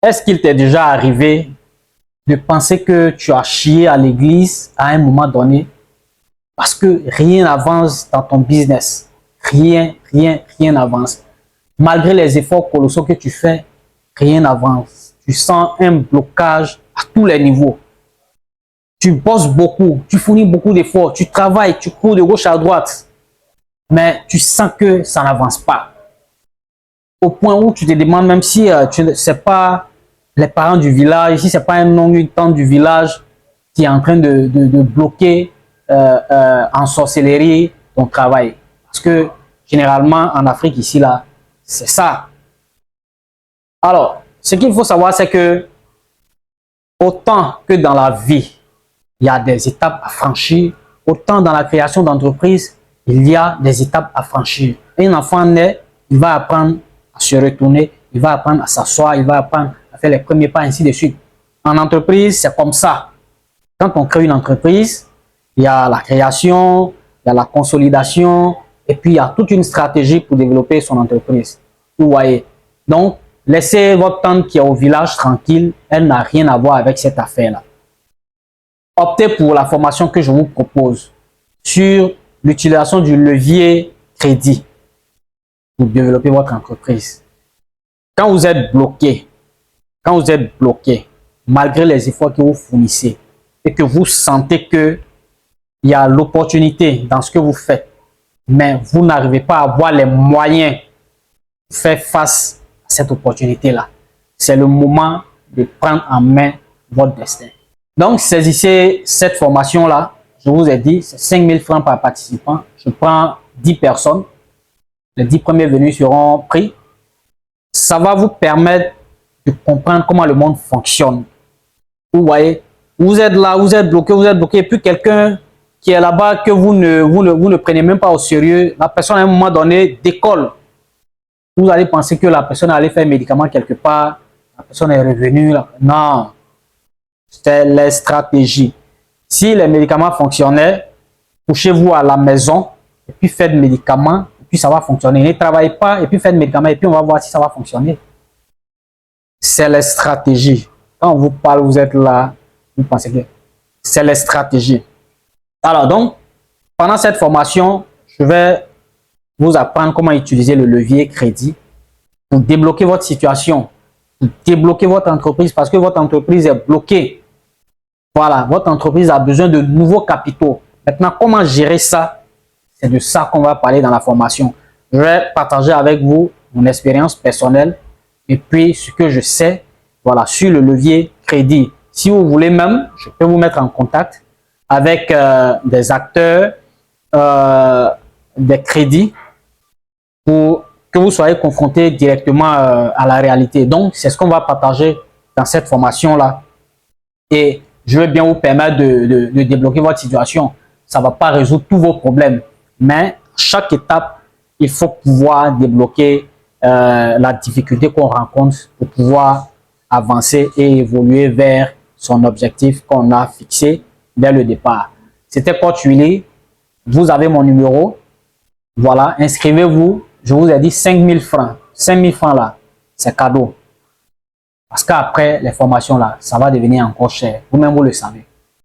Est-ce qu'il t'est déjà arrivé de penser que tu as chié à l'église à un moment donné parce que rien n'avance dans ton business? Rien n'avance. Malgré les efforts colossaux que tu fais, rien n'avance. Tu sens un blocage à tous les niveaux. Tu bosses beaucoup, tu fournis beaucoup d'efforts, tu travailles, tu cours de gauche à droite, mais tu sens que ça n'avance pas. Au point où tu te demandes, même si ce n'est pas les parents du village, si ce n'est pas un oncle, une tante du village qui est en train de bloquer en sorcellerie ton travail. Parce que généralement, en Afrique, ici, là, c'est ça. Alors, ce qu'il faut savoir, c'est que autant que dans la vie, il y a des étapes à franchir, autant dans la création d'entreprise, il y a des étapes à franchir. Un enfant naît, il va apprendre à se retourner, il va apprendre à s'asseoir, il va apprendre à faire les premiers pas, ainsi de suite. En entreprise, c'est comme ça. Quand on crée une entreprise, il y a la création, il y a la consolidation, et puis il y a toute une stratégie pour développer son entreprise. Vous voyez. Donc, laissez votre tante qui est au village tranquille, elle n'a rien à voir avec cette affaire-là. Optez pour la formation que je vous propose sur l'utilisation du levier crédit pour développer votre entreprise. Quand vous êtes bloqué, malgré les efforts que vous fournissez et que vous sentez qu'il y a l'opportunité dans ce que vous faites, mais vous n'arrivez pas à avoir les moyens de faire face à cette opportunité-là, c'est le moment de prendre en main votre destin. Donc, saisissez cette formation-là. Je vous ai dit, c'est 5 000 francs par participant. Je prends 10 personnes. Les 10 premiers venus seront pris. Ça va vous permettre de comprendre comment le monde fonctionne. Vous voyez, vous êtes là, vous êtes bloqué, et puis quelqu'un qui est là-bas que vous ne prenez même pas au sérieux, la personne à un moment donné décolle. Vous allez penser que la personne allait faire un médicament quelque part, la personne est revenue. Là. Non. C'est les stratégies. Si les médicaments fonctionnaient, couchez-vous à la maison et puis faites médicaments et puis ça va fonctionner. Ne travaillez pas et puis faites médicaments et puis on va voir si ça va fonctionner. C'est les stratégies. Quand on vous parle, vous êtes là, vous pensez que c'est les stratégies. Alors donc, pendant cette formation, je vais vous apprendre comment utiliser le levier crédit pour débloquer votre situation, pour débloquer votre entreprise parce que votre entreprise est bloquée. Voilà, votre entreprise a besoin de nouveaux capitaux. Maintenant, comment gérer ça? C'est de ça qu'on va parler dans la formation. Je vais partager avec vous mon expérience personnelle et puis ce que je sais, voilà, sur le levier crédit. Si vous voulez même, je peux vous mettre en contact avec des acteurs des crédits pour que vous soyez confrontés directement à la réalité. Donc, c'est ce qu'on va partager dans cette formation-là. Et je vais bien vous permettre de débloquer votre situation. Ça ne va pas résoudre tous vos problèmes. Mais chaque étape, il faut pouvoir débloquer la difficulté qu'on rencontre pour pouvoir avancer et évoluer vers son objectif qu'on a fixé dès le départ. C'était Coach Willy. Vous avez mon numéro. Voilà, inscrivez-vous. Je vous ai dit 5 000 francs. 5 000 francs là, c'est cadeau. Parce qu'après les formations là, ça va devenir encore cher. Vous-même, vous le savez.